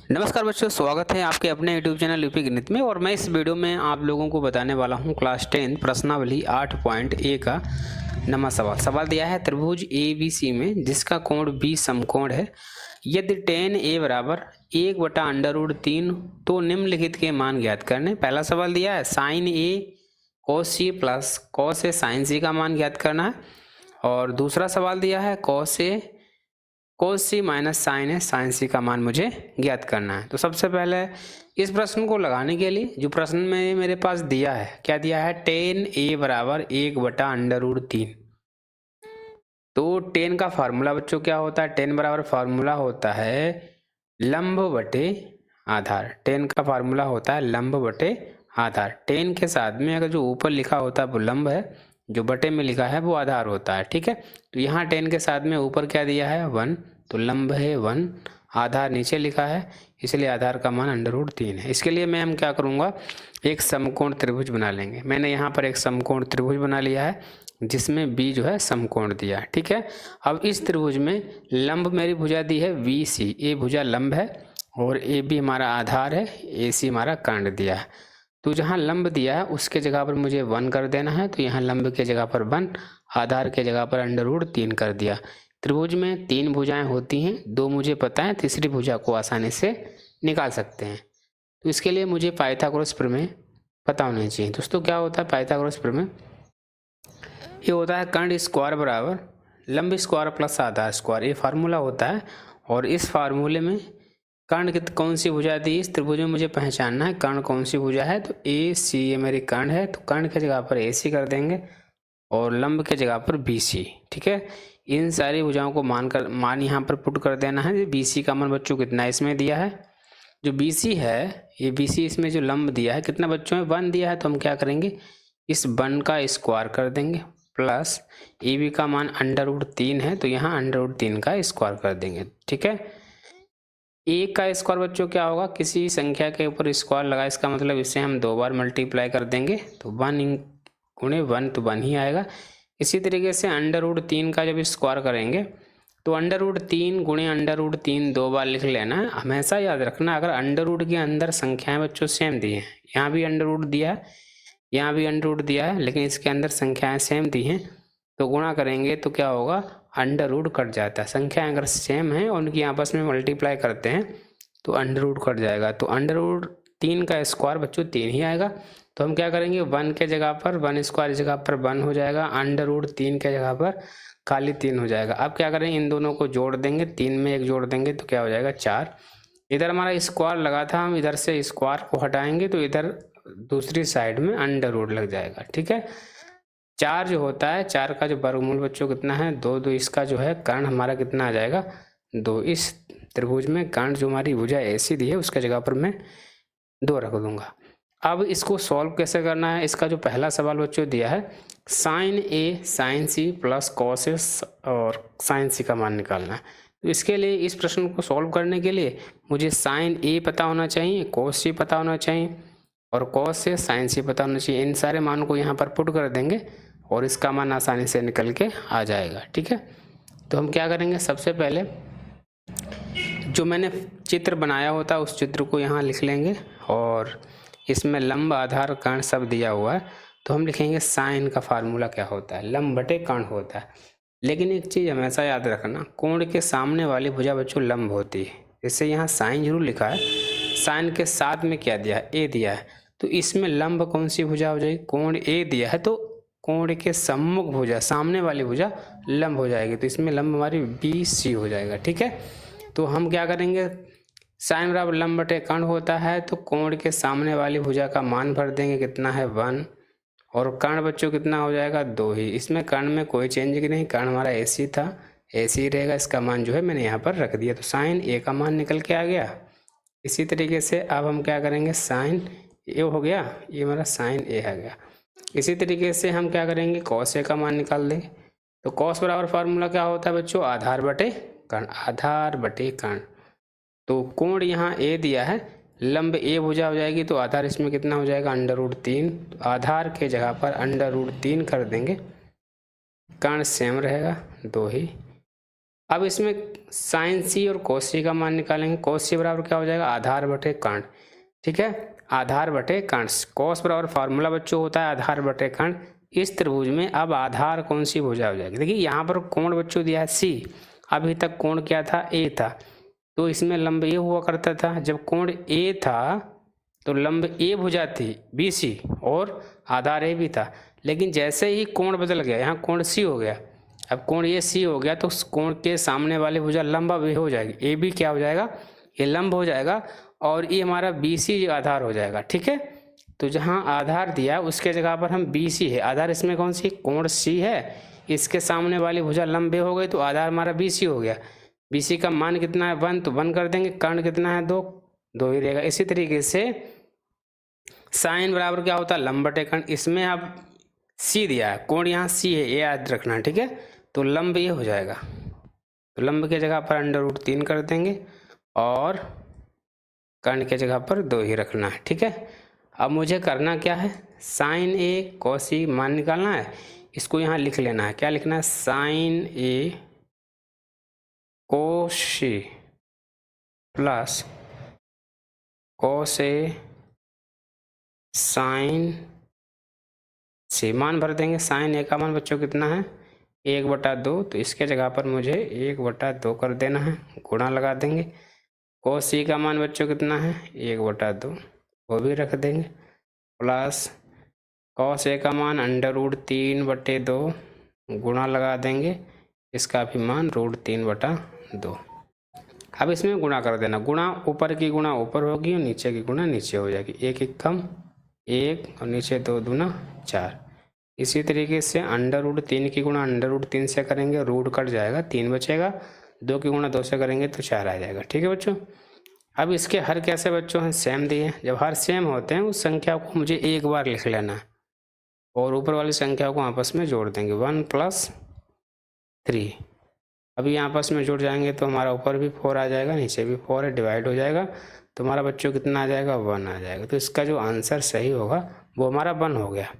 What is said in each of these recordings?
नमस्कार बच्चों, स्वागत है आपके अपने यूट्यूब चैनल यूपी गणित में। और मैं इस वीडियो में आप लोगों को बताने वाला हूं क्लास 10 प्रश्नावली 8.a का नवा सवाल दिया है त्रिभुज ए बी सी में जिसका कोण बी समकोण है। यदि tan a बराबर 1/√3 तो निम्नलिखित के मान ज्ञात करने। पहला सवाल दिया है sin a cos c plus cos a sin c का मान ज्ञात करना है। और दूसरा सवाल दिया है cos a cos c minus sine है साइन सी का मान मुझे ज्ञात करना है। तो सबसे पहले इस प्रश्न को लगाने के लिए जो प्रश्न में मेरे पास दिया है, क्या दिया है, tan a बराबर 1/√3। तो tan का फार्मूला बच्चों क्या होता है, tan बराबर फार्मूला होता है लंब बटे आधार। tan का फार्मूला होता है लंब बटे आधार। tan के साथ में अगर जो ऊपर लिखा होता है वो लंब है, जो बटे में लिखा है वो आधार होता है। ठीक है, तो यहाँ tan के साथ में ऊपर क्या दिया है 1, तो लंब है 1, आधार नीचे लिखा है, इसलिए आधार का मान √3 है। इसके लिए मैं हम क्या करूँगा, एक समकोण त्रिभुज बना लेंगे। मैंने यहाँ पर एक समकोण त्रिभुज बना लिया है जिसमें b जो है समकोण दिया है। ठीक है, अब इस त्रिभुज में लंब मेरी भुजा दी है VC, ए भुजा लंब है और AB हमारा आधार है, AC हमारा कांड दिया है। तो जहाँ लंब दिया है उसके जगह पर मुझे 1 कर देना है, तो यहाँ लंब के जगह पर 1, आधार के जगह पर √3 कर दिया। त्रिभुज में 3 भुजाएं होती हैं, 2 मुझे पता है, तीसरी भुजा को आसानी से निकाल सकते हैं। तो इसके लिए मुझे पाइथागोरस प्रमेय पता होना चाहिए। दोस्तों क्या होता है पाइथागोरस प्रमेय, ये होता है कर्ण स्क्वायर बराबर लंब स्क्वायर प्लस आधार स्क्वायर, ये फार्मूला होता है। और इस फार्मूले में कर्ण की कौन सी भुजा दी, इस त्रिभुज में मुझे पहचानना है कर्ण कौन सी भुजा है। तो AC ये मेरी कर्ण है, तो कर्ण के जगह पर AC कर देंगे और लंब के जगह पर BC। ठीक है, इन सारी भुजाओं को मान यहाँ पर पुट कर देना है। BC का मान बच्चों कितना इसमें दिया है, जो BC है ये BC इसमें जो लंब दिया है कितना बच्चों में 1 दिया है, तो हम क्या करेंगे इस 1 का स्क्वायर कर देंगे प्लस AB का मान √3 है, तो यहाँ √3 का स्क्वायर कर देंगे। ठीक है, एक का स्क्वायर बच्चों क्या होगा, किसी संख्या के ऊपर स्क्वायर लगा, इसका मतलब इसे हम 2 बार मल्टीप्लाई कर देंगे, तो 1 गुणे 1 तो 1 ही आएगा। इसी तरीके से √3 का जब स्क्वायर करेंगे तो √3 गुणे √3 2 बार लिख लेना है। हमेशा याद रखना अगर अंडर के अंदर संख्याएं बच्चों सेम दी हैं, यहाँ भी अंडर दिया है, यहाँ भी अंडर दिया है, लेकिन इसके अंदर संख्याएं सेम दी हैं, तो गुणा करेंगे तो क्या होगा अंडर कट जाता है। संख्या अगर सेम है और उनकी आपस में मल्टीप्लाई करते हैं तो अंडर कट जाएगा, तो √3 का स्क्वायर बच्चों 3 ही आएगा। तो हम क्या करेंगे 1 के जगह पर 1 स्क्वायर जगह पर 1 हो जाएगा, √3 के जगह पर खाली 3 हो जाएगा। अब क्या करेंगे इन दोनों को जोड़ देंगे, 3 में 1 जोड़ देंगे तो क्या हो जाएगा 4। इधर हमारा स्क्वायर लगा था, हम इधर से स्क्वायर को हटाएंगे तो इधर दूसरी साइड में अंडर लग जाएगा। ठीक है, 4 जो होता है 4 का जो वर्गमूल बच्चों कितना है 2, तो इसका जो है कर्ण हमारा कितना आ जाएगा 2। इस त्रिभुज में कर्ण जो हमारी भुजा AC दी है उसके जगह पर मैं 2 रख दूंगा। अब इसको सॉल्व कैसे करना है, इसका जो पहला सवाल बच्चों दिया है sin A sin C plus cos A और sin C का मान निकालना है। तो इसके लिए इस प्रश्न को सॉल्व करने के लिए मुझे sin A पता होना चाहिए, cos C पता होना चाहिए और cos A sin C पता होना चाहिए। इन सारे मान को यहाँ पर पुट कर देंगे और इसका मान आसानी से निकल के आ जाएगा। ठीक है, तो हम क्या करेंगे सबसे पहले जो मैंने चित्र बनाया होता है उस चित्र को यहाँ लिख लेंगे और इसमें लंब आधार कर्ण सब दिया हुआ है, तो हम लिखेंगे साइन का फार्मूला क्या होता है लंब बटे कर्ण होता है। लेकिन एक चीज़ हमेशा याद रखना, कोण के सामने वाली भुजा बच्चों लंब होती है, इससे यहाँ साइन जरूर लिखा है। साइन के साथ में क्या दिया है A दिया है, तो इसमें लंब कौन सी भुजा हो जाएगी, कोण A दिया है तो कोण के सम्मुख भुजा सामने वाली भुजा लंब हो जाएगी, तो इसमें लंब हमारी BC हो जाएगा। ठीक है, तो हम क्या करेंगे साइन बराबर लंब बटे कर्ण होता है, तो कोण के सामने वाली भुजा का मान भर देंगे कितना है 1 और कर्ण बच्चों कितना हो जाएगा 2 ही। इसमें कर्ण में कोई चेंज नहीं, कर्ण हमारा AC था, AC रहेगा, इसका मान जो है मैंने यहाँ पर रख दिया, तो साइन A का मान निकल के आ गया। इसी तरीके से अब हम क्या करेंगे साइन A हो गया, ये हमारा साइन A आ गया। इसी तरीके से हम क्या करेंगे cos A का मान निकाल देंगे, तो cos बराबर फार्मूला क्या होता है बच्चों आधार बटे कर्ण, आधार बटे कर्ण। तो कोण यहाँ A दिया है, लंब A भुजा हो जाएगी तो आधार इसमें कितना हो जाएगा √3, तो आधार के जगह पर √3 कर देंगे, कर्ण सेम रहेगा 2 ही। अब इसमें साइन सी और कोस सी का मान निकालेंगे। कोस सी बराबर क्या हो जाएगा, आधार बटे कांड। ठीक है, आधार बटे कांड। कोस बराबर फार्मूला बच्चों होता है आधार बटे कांड। इस त्रिभुज में अब आधार कौन सी भुजा हो जाएगी। देखिए यहाँ पर कोण बच्चों दिया है सी, अभी तक कोण क्या था, ए था, तो इसमें लंब ए हुआ करता था। जब कोण ए था तो लंब ए भुजा थी बी सी और आधार ए भी था। लेकिन जैसे ही कोण बदल गया, यहाँ कोण सी हो गया, अब कोण ये सी हो गया तो कोण के सामने वाली भुजा लंबा भी हो जाएगी, ए भी क्या हो जाएगा, ये लंब हो जाएगा और ये हमारा बी सी आधार हो जाएगा। ठीक है, तो जहाँ आधार दिया उसके जगह पर हम बी सी है, आधार इसमें कौन सी, कोण सी है, इसके सामने वाली भुजा लंबे हो गई तो आधार हमारा बी सी हो गया। बी सी का मान कितना है 1, तो 1 कर देंगे। कर्ण कितना है 2, 2 ही रहेगा। इसी तरीके से साइन बराबर क्या होता है लंब बटे कर्ण। इसमें अब सी दिया है, कोण यहाँ सी है, ये याद रखना है। ठीक है, तो लंब ये हो जाएगा, तो लंब की जगह पर √3 कर देंगे और कर्ण की जगह पर 2 ही रखना है। ठीक है, अब मुझे करना क्या है, साइन ए कोस सी मान निकालना है। इसको यहाँ लिख लेना है, क्या लिखना है, साइन ए कोस सी प्लस कोस ए साइन सी। मान भर देंगे। साइन ए का मान बच्चों कितना है 1/2, तो इसके जगह पर मुझे 1/2 कर देना है, गुणा लगा देंगे। कोस सी का मान बच्चों कितना है 1/2, वो भी रख देंगे, प्लस कॉस ए का मान √3/2 गुणा लगा देंगे, इसका भी मान √3/2। अब इसमें गुणा कर देना, गुणा ऊपर की गुणा ऊपर होगी और नीचे की गुणा नीचे हो जाएगी। 1 1 कम 1 और नीचे 2 दूना 4। इसी तरीके से √3 की गुणा √3 से करेंगे, रूट कट जाएगा, 3 बचेगा। 2 की गुणा 2 से करेंगे तो 4 आ जाएगा। ठीक है बच्चों, अब इसके हर कैसे बच्चों हैं, सेम दिए। जब हर सेम होते हैं उस संख्या को मुझे एक बार लिख लेना है और ऊपर वाली संख्या को आपस में जोड़ देंगे, 1 + 3। अभी आपस में जुड़ जाएंगे तो हमारा ऊपर भी 4 आ जाएगा, नीचे भी 4 है, डिवाइड हो जाएगा तो हमारा बच्चों कितना आ जाएगा 1 आ जाएगा। तो इसका जो आंसर सही होगा वो हमारा 1 हो गया।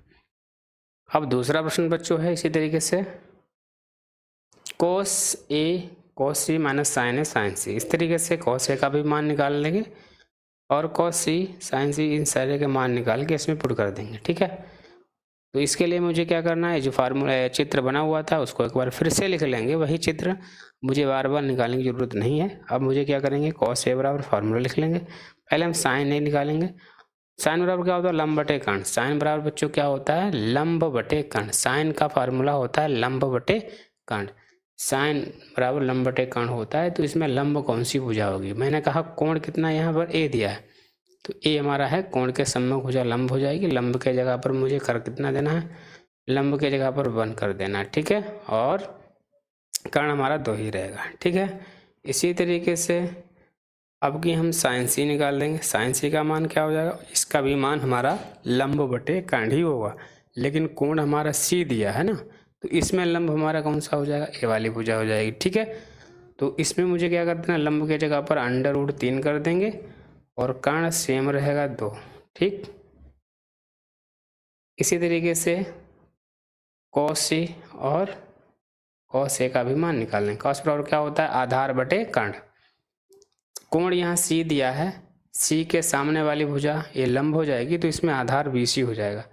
अब दूसरा प्रश्न बच्चों है इसी तरीके से, कोस ए कोस सी माइनस साइन ए साइन सी। इस तरीके से कोस ए का भी मान निकाल लेंगे और कोस सी साइन सी, इन सारे के मान निकाल के इसमें पुट कर देंगे। ठीक है, तो इसके लिए मुझे क्या करना है, जो फार्मूला चित्र बना हुआ था उसको एक बार फिर से लिख लेंगे, वही चित्र, मुझे बार बार निकालने की जरूरत नहीं है। अब मुझे क्या करेंगे, कॉस ए बराबर फार्मूला लिख लेंगे। पहले हम साइन ए निकालेंगे। साइन बराबर क्या होता है, लंब बटे कर्ण। साइन बराबर बच्चों क्या होता है, लंब बटे कर्ण। साइन का फार्मूला होता है लंब बटे कर्ण। साइन बराबर लंब बटे कर्ण होता है, तो इसमें लंब कौन सी भुजा होगी। मैंने कहा कोण कितना यहाँ पर ए दिया है, तो ए हमारा है, कोण के सम्मुख भुजा लंब हो जाएगी। लंब के जगह पर मुझे कर कितना देना है, लंब के जगह पर 1 कर देना है। ठीक है, और कर्ण हमारा 2 ही रहेगा। ठीक है, इसी तरीके से अब की हम साइन सी निकाल देंगे। साइन सी का मान क्या हो जाएगा, इसका भी मान हमारा लंब बटे कर्ण ही होगा, लेकिन कोण हमारा सी दिया है ना, तो इसमें लंब हमारा कौन सा हो जाएगा, ए वाली भुजा हो जाएगी। ठीक है, तो इसमें मुझे क्या कर देना, लंब के जगह पर √3 कर देंगे और कर्ण सेम रहेगा 2। ठीक, इसी तरीके से कॉस सी और कॉस ए का भी मान निकाल लेंगे। कॉस बराबर क्या होता है, आधार बटे कर्ण। कोण यहाँ सी दिया है, सी के सामने वाली भुजा ये लंब हो जाएगी, तो इसमें आधार बी सी हो जाएगा।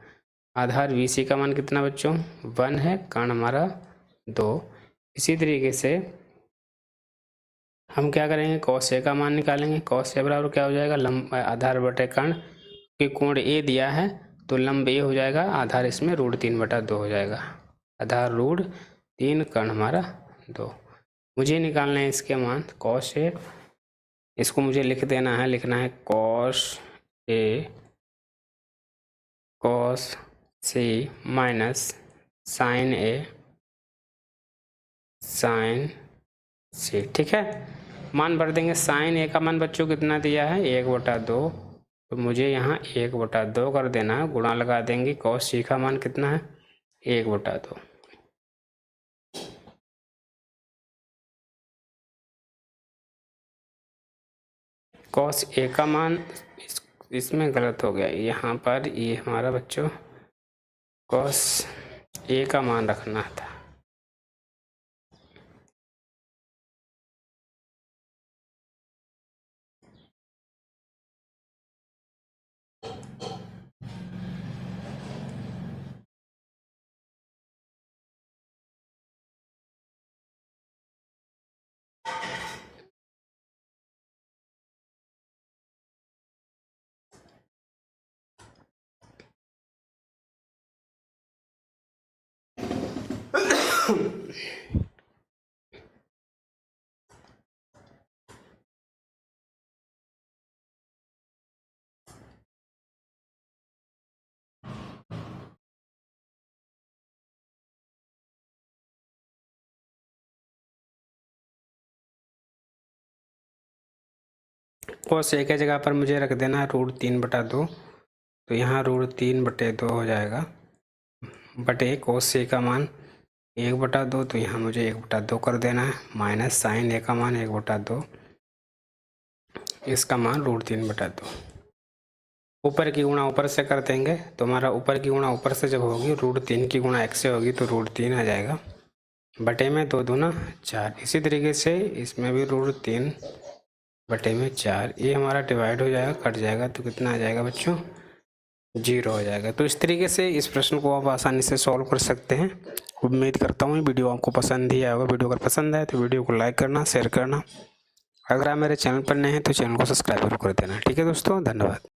आधार बी सी का मान कितना बच्चों 1 है, कर्ण हमारा 2। इसी तरीके से हम क्या करेंगे, कॉस ए का मान निकालेंगे। कॉस ए बराबर क्या हो जाएगा, लंब आधार बटे कर्ण, कि कोण ए दिया है तो लंब ए हो जाएगा, आधार इसमें √3/2 हो जाएगा। आधार √3, कर्ण हमारा 2। मुझे निकालना है इसके मान कॉस ए, इसको मुझे लिख देना है, लिखना है cos A cos C minus sign A sign सी। ठीक है, मान भर देंगे। साइन ए का मान बच्चों कितना दिया है 1/2, तो मुझे यहाँ 1/2 कर देना है, गुणा लगा देंगे। कॉस सी का मान कितना है 1/2। कॉस ए का मान इसमें गलत हो गया, यहाँ पर ये हमारा बच्चों कॉस ए का मान रखना था। cos a की जगह पर मुझे रख देना है √3/2, तो यहाँ √3/2 हो जाएगा, बटे cos a का मान 1/2, तो यहाँ मुझे 1/2 कर देना है, माइनस साइन a का मान 1/2, इसका मान √3/2। ऊपर की गुणा ऊपर से कर देंगे, तो हमारा ऊपर की गुणा ऊपर से जब होगी √3 की गुणा x से होगी तो √3 आ जाएगा, बटे में 2 दूना 4। इसी तरीके से इसमें भी √3 बटे में 4, ये हमारा डिवाइड हो जाएगा, कट जाएगा, तो कितना आ जाएगा बच्चों, 0 हो जाएगा। तो इस तरीके से इस प्रश्न को आप आसानी से सॉल्व कर सकते हैं। उम्मीद करता हूँ ये वीडियो आपको पसंद ही आया होगा। वीडियो अगर पसंद आए तो वीडियो को लाइक करना, शेयर करना, अगर आप मेरे चैनल पर नए हैं तो चैनल को सब्सक्राइब जरूर कर देना। ठीक है दोस्तों, धन्यवाद।